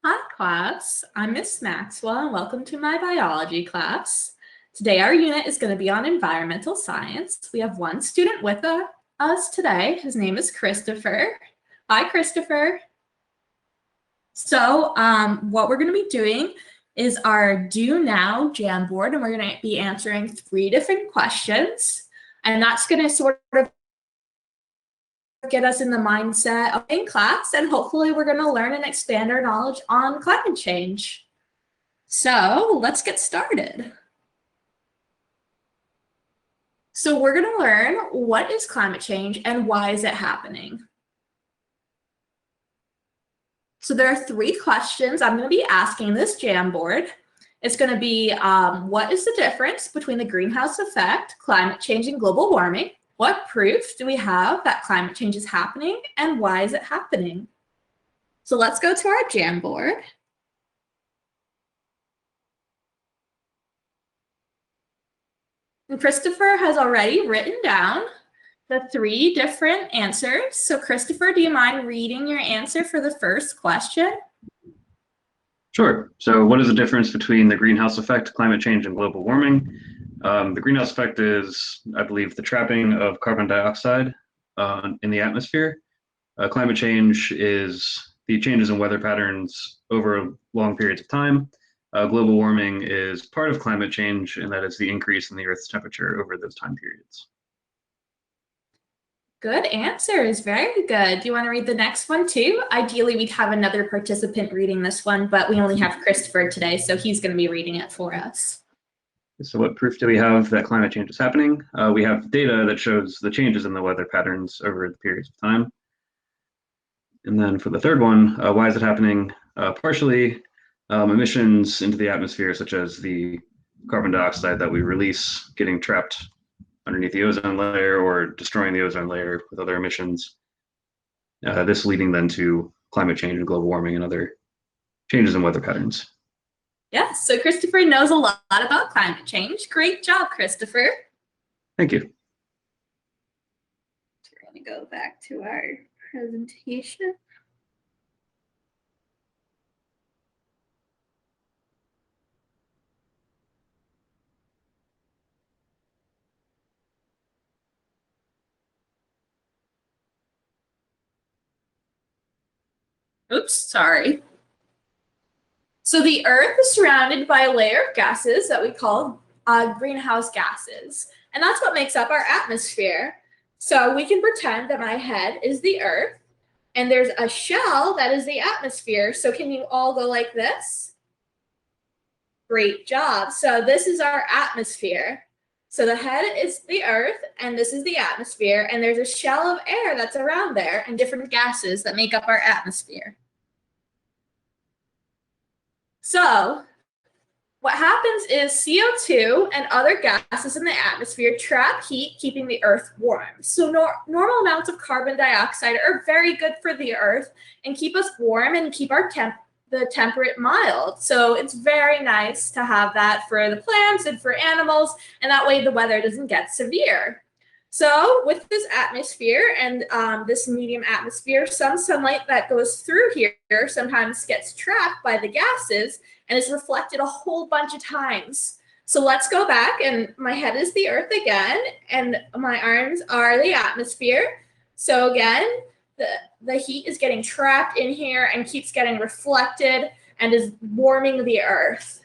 Hi class, I'm Miss Maxwell and welcome to my biology class. Today our unit is going to be on environmental science. We have one student with us today. His name is Christopher. Hi Christopher. So what we're going to be doing is our Do Now Jamboard, and we're going to be answering 3 different questions. And that's going to sort of get us in the mindset of in class, and hopefully we're going to learn and expand our knowledge on climate change. So let's get started. So we're going to learn what is climate change and why is it happening. So there are 3 questions I'm going to be asking this Jamboard. It's going to be what is the difference between the greenhouse effect, climate change, and global warming? What proof do we have that climate change is happening, and why is it happening? So let's go to our Jamboard. And Christopher has already written down the 3 different answers. So Christopher, do you mind reading your answer for the first question? Sure. So what is the difference between the greenhouse effect, climate change, and global warming? The greenhouse effect is, I believe, the trapping of carbon dioxide in the atmosphere. Climate change is the changes in weather patterns over long periods of time. Global warming is part of climate change, and that is the increase in the Earth's temperature over those time periods. Good answers. Very good. Do you want to read the next one too? Ideally, we'd have another participant reading this one, but we only have Christopher today, so he's going to be reading it for us. So what proof do we have that climate change is happening? We have data that shows the changes in the weather patterns over the periods of time. And then for the third one, why is it happening? Partially emissions into the atmosphere, such as the carbon dioxide that we release getting trapped underneath the ozone layer or destroying the ozone layer with other emissions. This leading then to climate change and global warming and other changes in weather patterns. Yes, so Christopher knows a lot about climate change. Great job, Christopher. Thank you. We're going to go back to our presentation. Oops, sorry. So the Earth is surrounded by a layer of gases that we call greenhouse gases. And that's what makes up our atmosphere. So we can pretend that my head is the Earth, and there's a shell that is the atmosphere. So can you all go like this? Great job. So this is our atmosphere. So the head is the Earth, and this is the atmosphere, and there's a shell of air that's around there and different gases that make up our atmosphere. So what happens is CO2 and other gases in the atmosphere trap heat, keeping the Earth warm. So normal amounts of carbon dioxide are very good for the Earth and keep us warm and keep our the temperate mild. So it's very nice to have that for the plants and for animals, and that way the weather doesn't get severe. So with this atmosphere and this medium atmosphere, some sunlight that goes through here sometimes gets trapped by the gases and is reflected a whole bunch of times. So let's go back, and my head is the Earth again, and my arms are the atmosphere. So again, the heat is getting trapped in here and keeps getting reflected and is warming the Earth.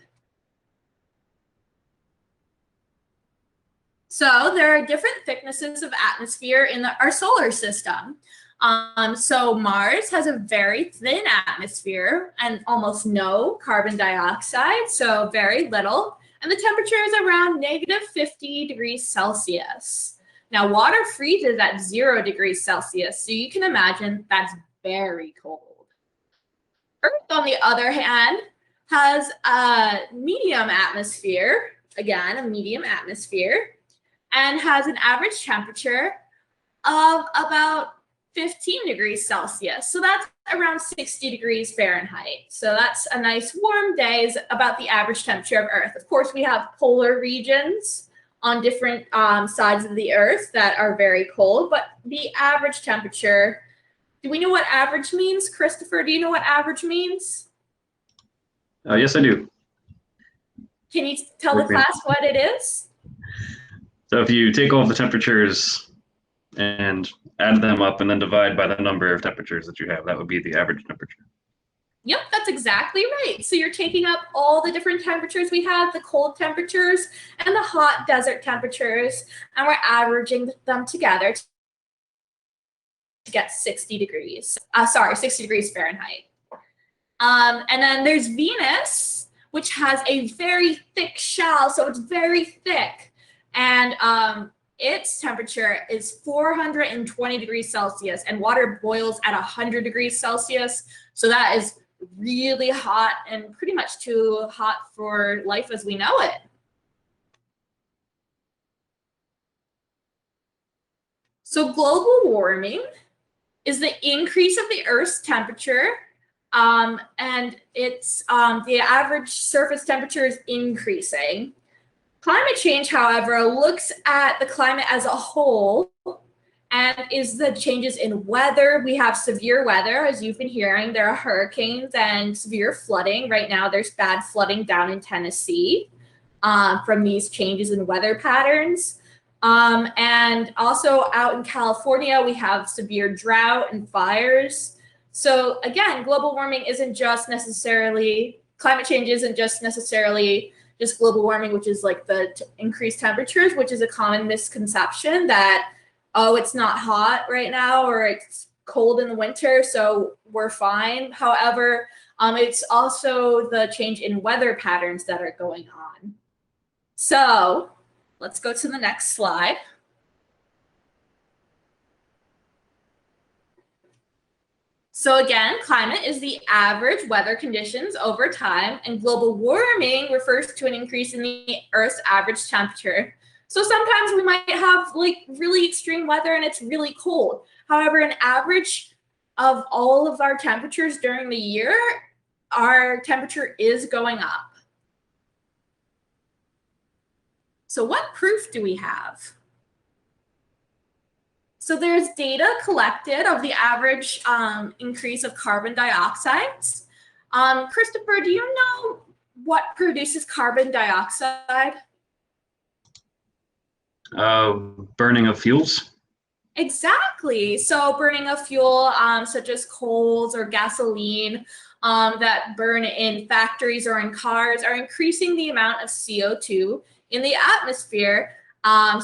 So there are different thicknesses of atmosphere in our solar system. So Mars has a very thin atmosphere and almost no carbon dioxide, so very little. And the temperature is around -50 degrees Celsius. Now, water freezes at 0 degrees Celsius, so you can imagine that's very cold. Earth, on the other hand, has a medium atmosphere, again, a medium atmosphere, and has an average temperature of about 15 degrees Celsius. So that's around 60 degrees Fahrenheit. So that's a nice warm day, is about the average temperature of Earth. Of course, we have polar regions on different sides of the Earth that are very cold, but the average temperature, do we know what average means? Christopher, do you know what average means? Yes, I do. Can you tell the class what it is? So if you take all of the temperatures and add them up and then divide by the number of temperatures that you have, that would be the average temperature. Yep, that's exactly right. So you're taking up all the different temperatures we have, the cold temperatures and the hot desert temperatures, and we're averaging them together to get 60 degrees. 60 degrees Fahrenheit. And then there's Venus, which has a very thick shell, so it's very thick. And its temperature is 420 degrees Celsius, and water boils at 100 degrees Celsius. So that is really hot and pretty much too hot for life as we know it. So global warming is the increase of the Earth's temperature, and it's the average surface temperature is increasing. Climate change, however, looks at the climate as a whole and is the changes in weather. We have severe weather, as you've been hearing. There are hurricanes and severe flooding. Right now, there's bad flooding down in Tennessee from these changes in weather patterns. And also out in California, we have severe drought and fires. So again, global warming isn't just necessarily, climate change isn't just necessarily just global warming, which is like the increased temperatures, which is a common misconception that, oh, it's not hot right now or it's cold in the winter, so we're fine. However, it's also the change in weather patterns that are going on. So let's go to the next slide. So again, climate is the average weather conditions over time, and global warming refers to an increase in the Earth's average temperature. So sometimes we might have like really extreme weather and it's really cold. However, an average of all of our temperatures during the year, our temperature is going up. So what proof do we have? So there's data collected of the average increase of carbon dioxide. Christopher, do you know what produces carbon dioxide? Burning of fuels. Exactly. So burning of fuel such as coals or gasoline that burn in factories or in cars are increasing the amount of CO2 in the atmosphere.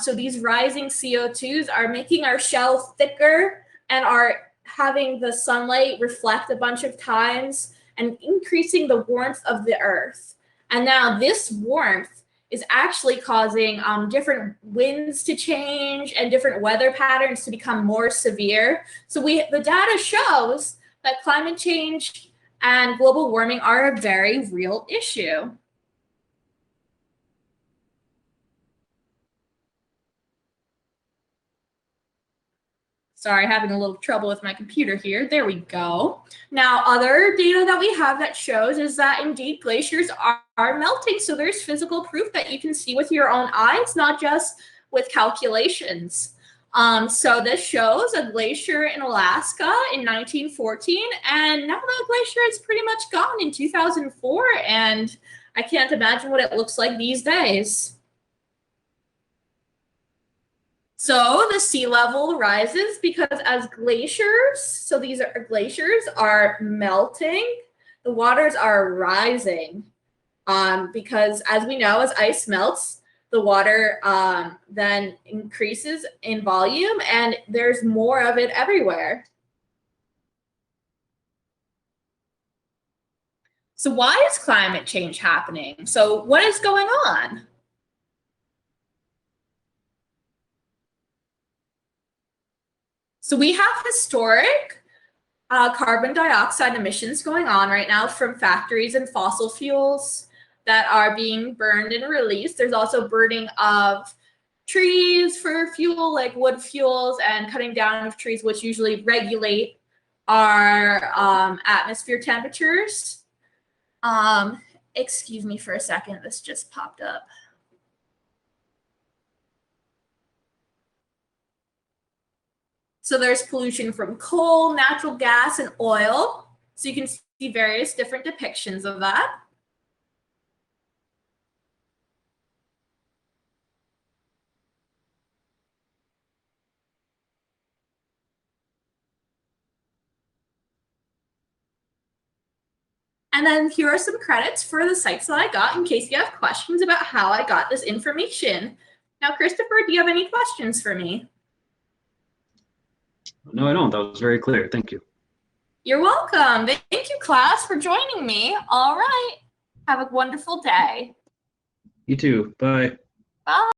So these rising CO2s are making our shell thicker and are having the sunlight reflect a bunch of times and increasing the warmth of the Earth. And now this warmth is actually causing different winds to change and different weather patterns to become more severe. So the data shows that climate change and global warming are a very real issue. Sorry, having a little trouble with my computer here. There we go. Now, other data that we have that shows is that indeed glaciers are melting. So there's physical proof that you can see with your own eyes, not just with calculations. So this shows a glacier in Alaska in 1914, and now that glacier is pretty much gone in 2004, and I can't imagine what it looks like these days. So the sea level rises because as glaciers, so these are glaciers are melting, the waters are rising because as we know, as ice melts, the water then increases in volume and there's more of it everywhere. So why is climate change happening? So what is going on? So we have historic carbon dioxide emissions going on right now from factories and fossil fuels that are being burned and released. There's also burning of trees for fuel, like wood fuels, and cutting down of trees, which usually regulate our atmosphere temperatures. Excuse me for a second, this just popped up. So there's pollution from coal, natural gas, and oil. So you can see various different depictions of that. And then here are some credits for the sites that I got in case you have questions about how I got this information. Now, Christopher, do you have any questions for me? No, I don't. That was very clear. Thank you. You're welcome. Thank you, class, for joining me. All right. Have a wonderful day. You too. Bye. Bye.